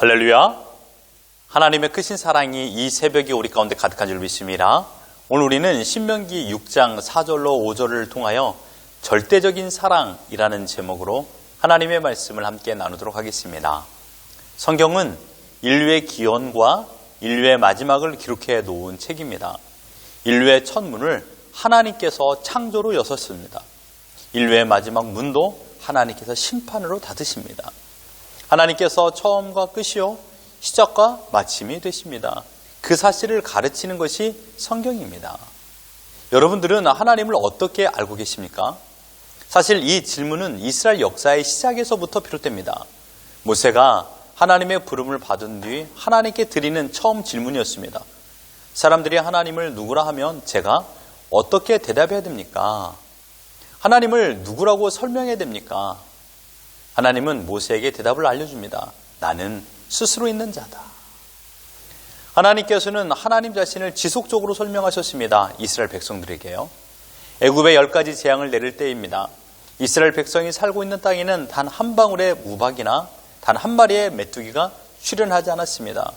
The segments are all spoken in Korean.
할렐루야! 하나님의 크신 사랑이 이 새벽에 우리 가운데 가득한 줄 믿습니다. 오늘 우리는 신명기 6장 4절로 5절을 통하여 절대적인 사랑이라는 제목으로 하나님의 말씀을 함께 나누도록 하겠습니다. 성경은 인류의 기원과 인류의 마지막을 기록해 놓은 책입니다. 인류의 첫 문을 하나님께서 창조로 여셨습니다. 인류의 마지막 문도 하나님께서 심판으로 닫으십니다. 하나님께서 처음과 끝이요 시작과 마침이 되십니다. 그 사실을 가르치는 것이 성경입니다. 여러분들은 하나님을 어떻게 알고 계십니까? 사실 이 질문은 이스라엘 역사의 시작에서부터 비롯됩니다. 모세가 하나님의 부름을 받은 뒤 하나님께 드리는 처음 질문이었습니다. 사람들이 하나님을 누구라 하면 제가 어떻게 대답해야 됩니까? 하나님을 누구라고 설명해야 됩니까? 하나님은 모세에게 대답을 알려줍니다. 나는 스스로 있는 자다. 하나님께서는 하나님 자신을 지속적으로 설명하셨습니다. 이스라엘 백성들에게요. 애굽의 10가지 재앙을 내릴 때입니다. 이스라엘 백성이 살고 있는 땅에는 단 한 방울의 우박이나 단 한 마리의 메뚜기가 출현하지 않았습니다.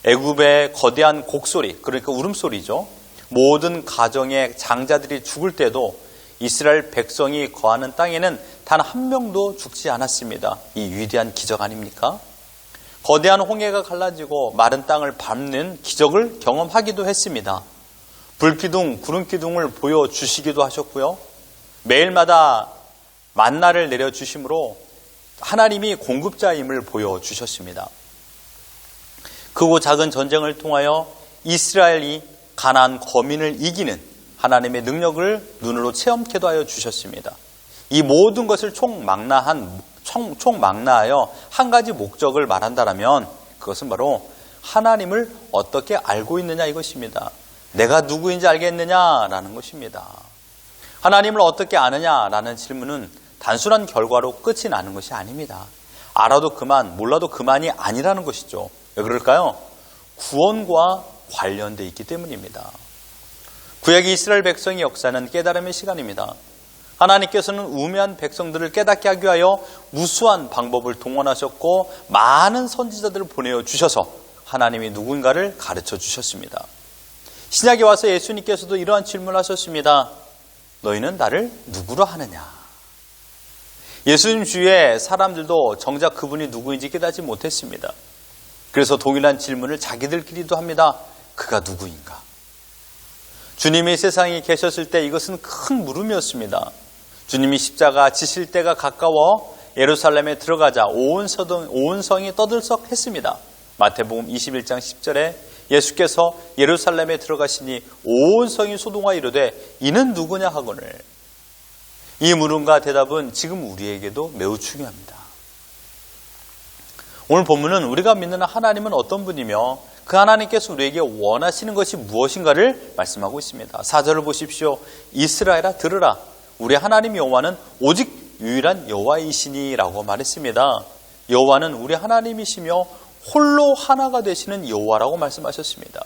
애굽의 거대한 곡소리, 그러니까 울음소리죠. 모든 가정의 장자들이 죽을 때도 이스라엘 백성이 거하는 땅에는 단 한 명도 죽지 않았습니다. 이 위대한 기적 아닙니까? 거대한 홍해가 갈라지고 마른 땅을 밟는 기적을 경험하기도 했습니다. 불기둥, 구름기둥을 보여주시기도 하셨고요. 매일마다 만나를 내려주심으로 하나님이 공급자임을 보여주셨습니다. 크고 작은 전쟁을 통하여 이스라엘이 가나안 거민을 이기는 하나님의 능력을 눈으로 체험케도 하여 주셨습니다. 이 모든 것을 총망라하여 한 가지 목적을 말한다면 그것은 바로 하나님을 어떻게 알고 있느냐 이것입니다. 내가 누구인지 알겠느냐라는 것입니다. 하나님을 어떻게 아느냐라는 질문은 단순한 결과로 끝이 나는 것이 아닙니다. 알아도 그만, 몰라도 그만이 아니라는 것이죠. 왜 그럴까요? 구원과 관련되어 있기 때문입니다. 구약 이스라엘 백성의 역사는 깨달음의 시간입니다. 하나님께서는 우매한 백성들을 깨닫게 하기 위하여 무수한 방법을 동원하셨고 많은 선지자들을 보내주셔서 하나님이 누군가를 가르쳐 주셨습니다. 신약에 와서 예수님께서도 이러한 질문을 하셨습니다. 너희는 나를 누구로 하느냐? 예수님 주위에 사람들도 정작 그분이 누구인지 깨닫지 못했습니다. 그래서 동일한 질문을 자기들끼리도 합니다. 그가 누구인가? 주님이 세상에 계셨을 때 이것은 큰 물음이었습니다. 주님이 십자가 지실 때가 가까워 예루살렘에 들어가자 온 성이 떠들썩했습니다. 마태복음 21장 10절에 예수께서 예루살렘에 들어가시니 온 성이 소동하여 이르되 이는 누구냐 하거늘. 이 물음과 대답은 지금 우리에게도 매우 중요합니다. 오늘 본문은 우리가 믿는 하나님은 어떤 분이며 그 하나님께서 우리에게 원하시는 것이 무엇인가를 말씀하고 있습니다. 4절을 보십시오. 이스라엘아 들으라. 우리 하나님 여호와는 오직 유일한 여호와이시니 라고 말했습니다. 여호와는 우리 하나님이시며 홀로 하나가 되시는 여호와라고 말씀하셨습니다.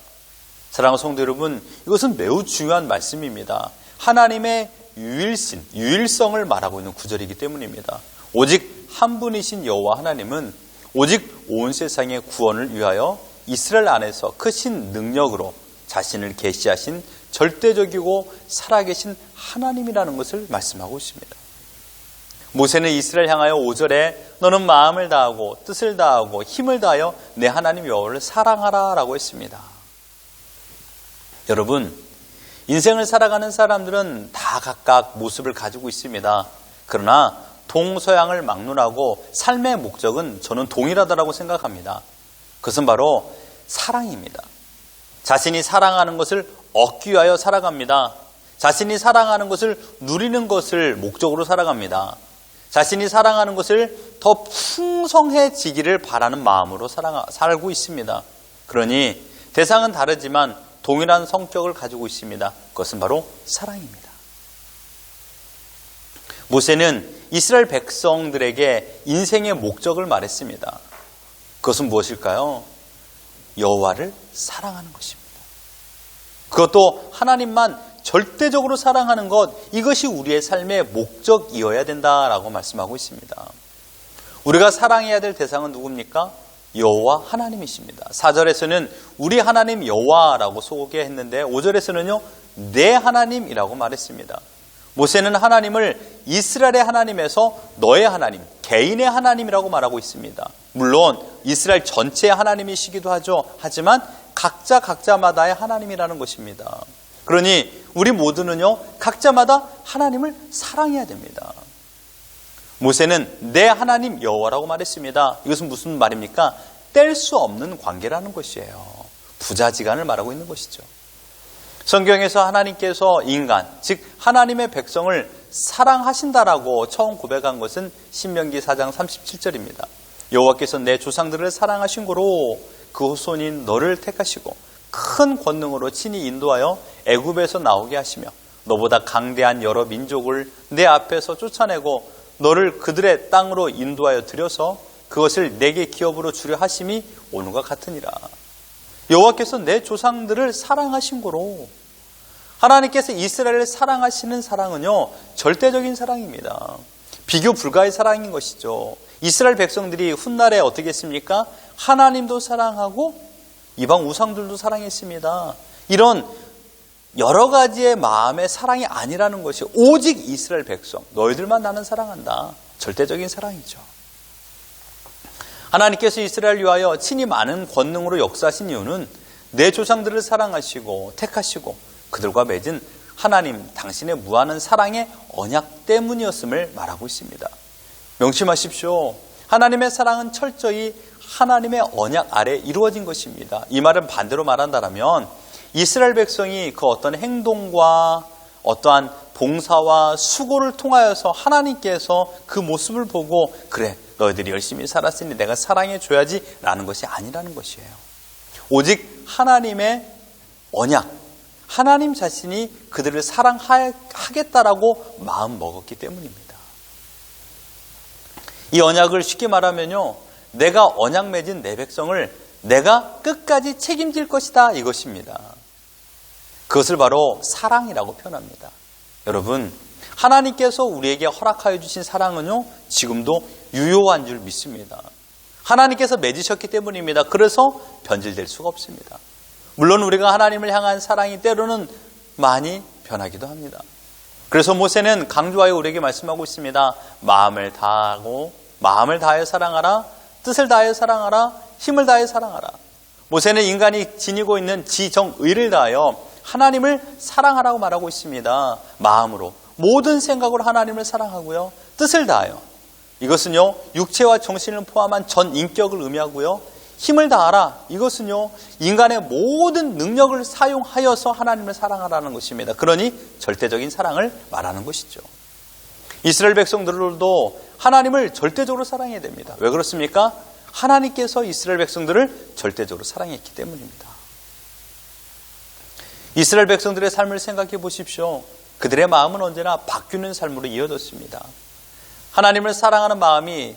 사랑하는 성도 여러분, 이것은 매우 중요한 말씀입니다. 하나님의 유일성을 말하고 있는 구절이기 때문입니다. 오직 한 분이신 여호와 하나님은 오직 온 세상의 구원을 위하여 이스라엘 안에서 크신 능력으로 자신을 계시하신 절대적이고 살아계신 하나님이라는 것을 말씀하고 있습니다. 모세는 이스라엘 향하여 5절에 너는 마음을 다하고 뜻을 다하고 힘을 다하여 내 하나님 여호와를 사랑하라 라고 했습니다. 여러분, 인생을 살아가는 사람들은 다 각각 모습을 가지고 있습니다. 그러나 동서양을 막론하고 삶의 목적은 저는 동일하다고 생각합니다. 그것은 바로 사랑입니다. 자신이 사랑하는 것을 얻기 위하여 살아갑니다. 자신이 사랑하는 것을 누리는 것을 목적으로 살아갑니다. 자신이 사랑하는 것을 더 풍성해지기를 바라는 마음으로 살고 있습니다. 그러니 대상은 다르지만 동일한 성격을 가지고 있습니다. 그것은 바로 사랑입니다. 모세는 이스라엘 백성들에게 인생의 목적을 말했습니다. 그것은 무엇일까요? 여호와를 사랑하는 것입니다. 그것도 하나님만 절대적으로 사랑하는 것, 이것이 우리의 삶의 목적이어야 된다라고 말씀하고 있습니다. 우리가 사랑해야 될 대상은 누굽니까? 여호와 하나님이십니다. 4절에서는 우리 하나님 여호와라고 소개했는데 5절에서는요 내 하나님이라고 말했습니다. 모세는 하나님을 이스라엘의 하나님에서 너의 하나님, 개인의 하나님이라고 말하고 있습니다. 물론 이스라엘 전체의 하나님이시기도 하죠. 하지만 각자마다의 하나님이라는 것입니다. 그러니 우리 모두는요 각자마다 하나님을 사랑해야 됩니다. 모세는 내 하나님 여호와라고 말했습니다. 이것은 무슨 말입니까? 뗄 수 없는 관계라는 것이에요. 부자지간을 말하고 있는 것이죠. 성경에서 하나님께서 인간, 즉 하나님의 백성을 사랑하신다라고 처음 고백한 것은 신명기 4장 37절입니다. 여호와께서 내 조상들을 사랑하신 고로 그 후손인 너를 택하시고 큰 권능으로 친히 인도하여 애굽에서 나오게 하시며 너보다 강대한 여러 민족을 내 앞에서 쫓아내고 너를 그들의 땅으로 인도하여 들여서 그것을 내게 기업으로 주려 하심이 오늘과 같으니라. 여호와께서 내 조상들을 사랑하신 고로 하나님께서 이스라엘을 사랑하시는 사랑은요 절대적인 사랑입니다. 비교 불가의 사랑인 것이죠. 이스라엘 백성들이 훗날에 어떻게 했습니까? 하나님도 사랑하고 이방 우상들도 사랑했습니다. 이런 여러 가지의 마음의 사랑이 아니라는 것이 오직 이스라엘 백성, 너희들만 나는 사랑한다. 절대적인 사랑이죠. 하나님께서 이스라엘을 위하여 친히 많은 권능으로 역사하신 이유는 내 조상들을 사랑하시고 택하시고 그들과 맺은 하나님 당신의 무한한 사랑의 언약 때문이었음을 말하고 있습니다. 명심하십시오. 하나님의 사랑은 철저히 하나님의 언약 아래 이루어진 것입니다. 이 말은 반대로 말한다면 이스라엘 백성이 그 어떤 행동과 어떠한 봉사와 수고를 통하여서 하나님께서 그 모습을 보고 그래 너희들이 열심히 살았으니 내가 사랑해 줘야지 라는 것이 아니라는 것이에요. 오직 하나님의 언약, 하나님 자신이 그들을 사랑하겠다라고 마음 먹었기 때문입니다. 이 언약을 쉽게 말하면요 내가 언약 맺은 내 백성을 내가 끝까지 책임질 것이다 이것입니다. 그것을 바로 사랑이라고 표현합니다. 여러분 하나님께서 우리에게 허락하여 주신 사랑은요 지금도 유효한 줄 믿습니다. 하나님께서 맺으셨기 때문입니다. 그래서 변질될 수가 없습니다. 물론 우리가 하나님을 향한 사랑이 때로는 많이 변하기도 합니다. 그래서 모세는 강조하여 우리에게 말씀하고 있습니다. 마음을 다하여 사랑하라. 뜻을 다하여 사랑하라. 힘을 다하여 사랑하라. 모세는 인간이 지니고 있는 지정의를 다하여 하나님을 사랑하라고 말하고 있습니다. 마음으로 모든 생각으로 하나님을 사랑하고요. 뜻을 다하여 이것은요 육체와 정신을 포함한 전 인격을 의미하고요. 힘을 다하라. 이것은요 인간의 모든 능력을 사용하여서 하나님을 사랑하라는 것입니다. 그러니 절대적인 사랑을 말하는 것이죠. 이스라엘 백성들도 하나님을 절대적으로 사랑해야 됩니다. 왜 그렇습니까? 하나님께서 이스라엘 백성들을 절대적으로 사랑했기 때문입니다. 이스라엘 백성들의 삶을 생각해 보십시오. 그들의 마음은 언제나 바뀌는 삶으로 이어졌습니다. 하나님을 사랑하는 마음이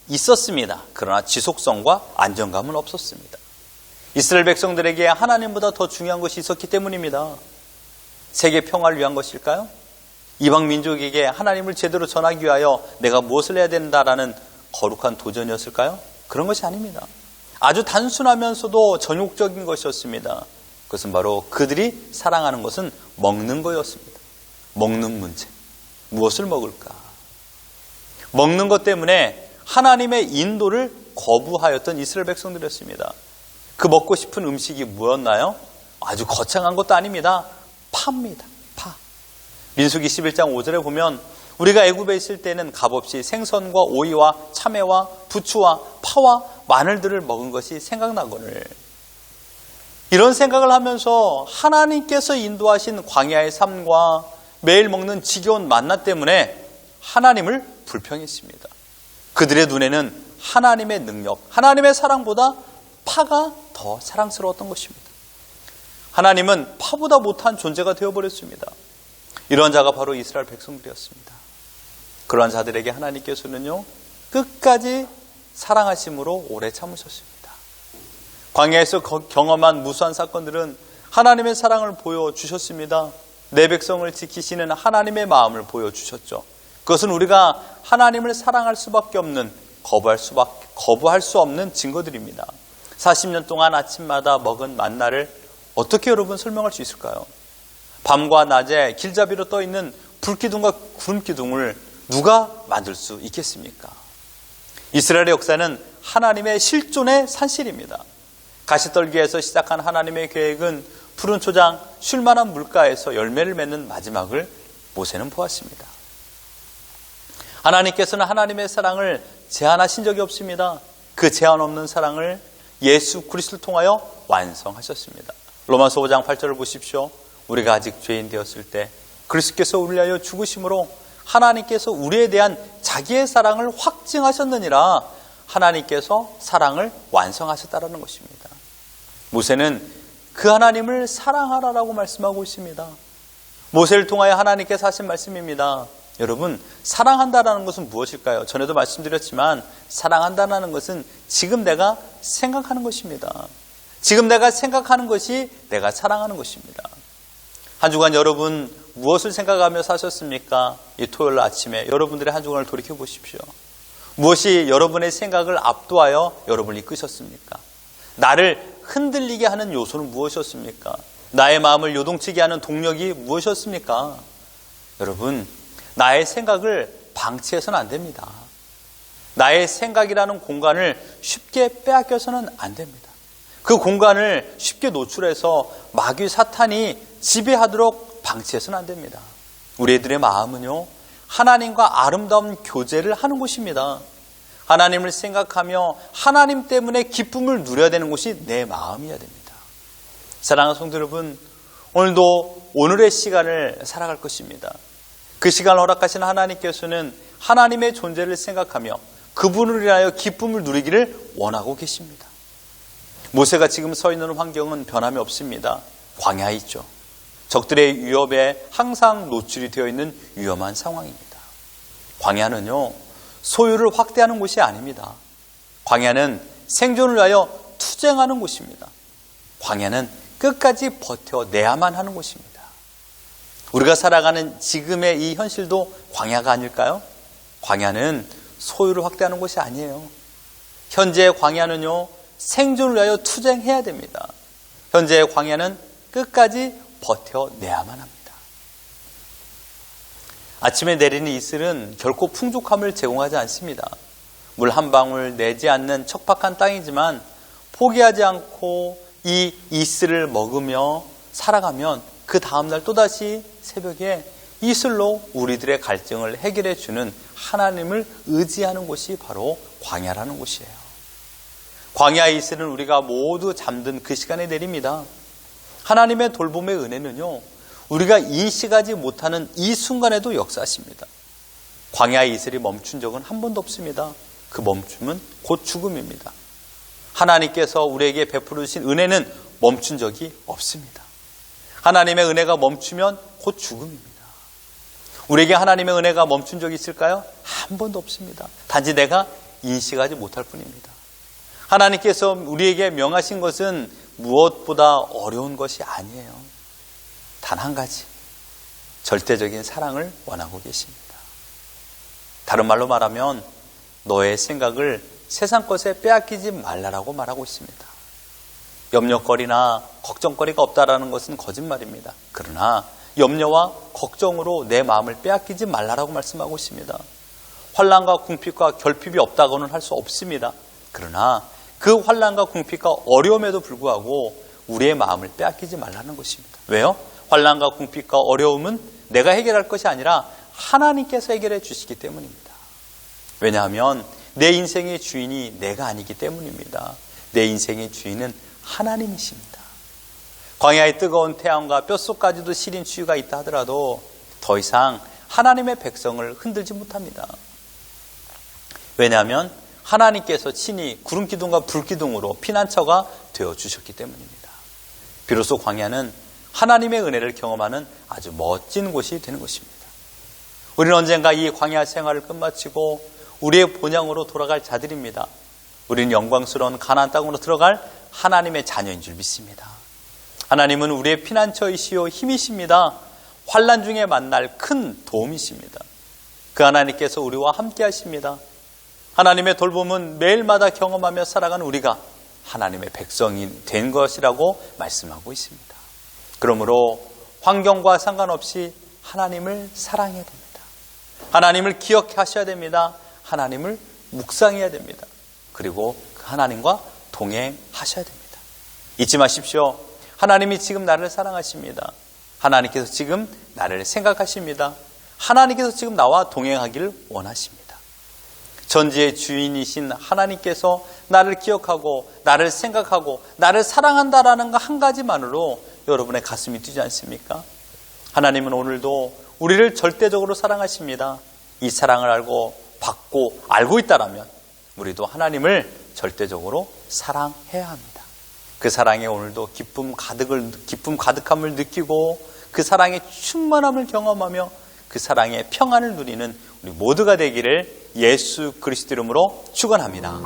있었습니다. 그러나 지속성과 안정감은 없었습니다. 이스라엘 백성들에게 하나님보다 더 중요한 것이 있었기 때문입니다. 세계 평화를 위한 것일까요? 이방 민족에게 하나님을 제대로 전하기 위하여 내가 무엇을 해야 된다라는 거룩한 도전이었을까요? 그런 것이 아닙니다. 아주 단순하면서도 전욕적인 것이었습니다. 그것은 바로 그들이 사랑하는 것은 먹는 거였습니다. 먹는 문제. 무엇을 먹을까? 먹는 것 때문에 하나님의 인도를 거부하였던 이스라엘 백성들이었습니다. 그 먹고 싶은 음식이 뭐였나요? 아주 거창한 것도 아닙니다. 파입니다. 파. 민수기 11장 5절에 보면 우리가 애굽에 있을 때는 값없이 생선과 오이와 참외와 부추와 파와 마늘들을 먹은 것이 생각나거늘. 이런 생각을 하면서 하나님께서 인도하신 광야의 삶과 매일 먹는 지겨운 만나 때문에 하나님을 불평했습니다. 그들의 눈에는 하나님의 능력, 하나님의 사랑보다 파가 더 사랑스러웠던 것입니다. 하나님은 파보다 못한 존재가 되어버렸습니다. 이런 자가 바로 이스라엘 백성들이었습니다. 그러한 자들에게 하나님께서는요 끝까지 사랑하심으로 오래 참으셨습니다. 광야에서 경험한 무수한 사건들은 하나님의 사랑을 보여주셨습니다. 내 백성을 지키시는 하나님의 마음을 보여주셨죠. 그것은 우리가 하나님을 사랑할 수밖에 없는, 거부할 수밖에 거부할 수 없는 증거들입니다. 40년 동안 아침마다 먹은 만나를 어떻게 여러분 설명할 수 있을까요? 밤과 낮에 길잡이로 떠있는 불기둥과 구름기둥을 누가 만들 수 있겠습니까? 이스라엘의 역사는 하나님의 실존의 산실입니다. 가시떨기에서 시작한 하나님의 계획은 푸른 초장, 쉴만한 물가에서 열매를 맺는 마지막을 모세는 보았습니다. 하나님께서는 하나님의 사랑을 제한하신 적이 없습니다. 그 제한 없는 사랑을 예수 그리스도를 통하여 완성하셨습니다. 로마서 5장 8절을 보십시오. 우리가 아직 죄인 되었을 때 그리스도께서 우리를 위하여 죽으심으로 하나님께서 우리에 대한 자기의 사랑을 확증하셨느니라. 하나님께서 사랑을 완성하셨다라는 것입니다. 모세는 그 하나님을 사랑하라라고 말씀하고 있습니다. 모세를 통하여 하나님께서 하신 말씀입니다. 여러분, 사랑한다라는 것은 무엇일까요? 전에도 말씀드렸지만 사랑한다는 것은 지금 내가 생각하는 것입니다. 지금 내가 생각하는 것이 내가 사랑하는 것입니다. 한 주간 여러분 무엇을 생각하며 사셨습니까? 이 토요일 아침에 여러분들의 한 주간을 돌이켜 보십시오. 무엇이 여러분의 생각을 압도하여 여러분을 이끄셨습니까? 나를 흔들리게 하는 요소는 무엇이었습니까? 나의 마음을 요동치게 하는 동력이 무엇이었습니까? 여러분, 나의 생각을 방치해서는 안 됩니다. 나의 생각이라는 공간을 쉽게 빼앗겨서는 안 됩니다. 그 공간을 쉽게 노출해서 마귀 사탄이 지배하도록 방치해서는 안 됩니다. 우리들의 마음은요, 하나님과 아름다운 교제를 하는 곳입니다. 하나님을 생각하며 하나님 때문에 기쁨을 누려야 되는 곳이 내 마음이어야 됩니다. 사랑하는 성도 여러분, 오늘도 오늘의 시간을 살아갈 것입니다. 그 시간을 허락하신 하나님께서는 하나님의 존재를 생각하며 그분을 위하여 기쁨을 누리기를 원하고 계십니다. 모세가 지금 서 있는 환경은 변함이 없습니다. 광야에 있죠. 적들의 위협에 항상 노출이 되어 있는 위험한 상황입니다. 광야는요, 소유를 확대하는 곳이 아닙니다. 광야는 생존을 위하여 투쟁하는 곳입니다. 광야는 끝까지 버텨내야만 하는 곳입니다. 우리가 살아가는 지금의 이 현실도 광야가 아닐까요? 광야는 소유를 확대하는 곳이 아니에요. 현재의 광야는요, 생존을 위하여 투쟁해야 됩니다. 현재의 광야는 끝까지 버텨내야만 합니다. 아침에 내리는 이슬은 결코 풍족함을 제공하지 않습니다. 물 한 방울 내지 않는 척박한 땅이지만 포기하지 않고 이 이슬을 먹으며 살아가면 그 다음날 또다시 새벽에 이슬로 우리들의 갈증을 해결해 주는 하나님을 의지하는 곳이 바로 광야라는 곳이에요. 광야의 이슬은 우리가 모두 잠든 그 시간에 내립니다. 하나님의 돌봄의 은혜는요, 우리가 인식하지 못하는 이 순간에도 역사하십니다. 광야의 이슬이 멈춘 적은 한 번도 없습니다. 그 멈춤은 곧 죽음입니다. 하나님께서 우리에게 베풀어 주신 은혜는 멈춘 적이 없습니다. 하나님의 은혜가 멈추면 곧 죽음입니다. 우리에게 하나님의 은혜가 멈춘 적이 있을까요? 한 번도 없습니다. 단지 내가 인식하지 못할 뿐입니다. 하나님께서 우리에게 명하신 것은 무엇보다 어려운 것이 아니에요. 단 한 가지, 절대적인 사랑을 원하고 계십니다. 다른 말로 말하면 너의 생각을 세상 것에 빼앗기지 말라라고 말하고 있습니다. 염려거리나 걱정거리가 없다라는 것은 거짓말입니다. 그러나 염려와 걱정으로 내 마음을 빼앗기지 말라라고 말씀하고 있습니다. 환난과 궁핍과 결핍이 없다고는 할 수 없습니다. 그러나 그 환난과 궁핍과 어려움에도 불구하고 우리의 마음을 빼앗기지 말라는 것입니다. 왜요? 환난과 궁핍과 어려움은 내가 해결할 것이 아니라 하나님께서 해결해 주시기 때문입니다. 왜냐하면 내 인생의 주인이 내가 아니기 때문입니다. 내 인생의 주인은 하나님이십니다. 광야의 뜨거운 태양과 뼛속까지도 시린 추위가 있다 하더라도 더 이상 하나님의 백성을 흔들지 못합니다. 왜냐하면 하나님께서 친히 구름기둥과 불기둥으로 피난처가 되어주셨기 때문입니다. 비로소 광야는 하나님의 은혜를 경험하는 아주 멋진 곳이 되는 것입니다. 우리는 언젠가 이 광야 생활을 끝마치고 우리의 본향으로 돌아갈 자들입니다. 우리는 영광스러운 가나안 땅으로 들어갈 하나님의 자녀인 줄 믿습니다. 하나님은 우리의 피난처이시요 힘이십니다. 환난 중에 만날 큰 도움이십니다. 그 하나님께서 우리와 함께 하십니다. 하나님의 돌봄은 매일마다 경험하며 살아가는 우리가 하나님의 백성이 된 것이라고 말씀하고 있습니다. 그러므로 환경과 상관없이 하나님을 사랑해야 됩니다. 하나님을 기억하셔야 됩니다. 하나님을 묵상해야 됩니다. 그리고 하나님과 동행하셔야 됩니다. 잊지 마십시오. 하나님이 지금 나를 사랑하십니다. 하나님께서 지금 나를 생각하십니다. 하나님께서 지금 나와 동행하기를 원하십니다. 전지의 주인이신 하나님께서 나를 기억하고 나를 생각하고 나를 사랑한다라는 거 한 가지만으로 여러분의 가슴이 뛰지 않습니까? 하나님은 오늘도 우리를 절대적으로 사랑하십니다. 이 사랑을 알고 있다라면 우리도 하나님을 절대적으로 사랑해야 합니다. 그 사랑에 오늘도 기쁨 가득함을 느끼고 그 사랑의 충만함을 경험하며 그 사랑의 평안을 누리는 우리 모두가 되기를 예수 그리스도 이름으로 축원합니다.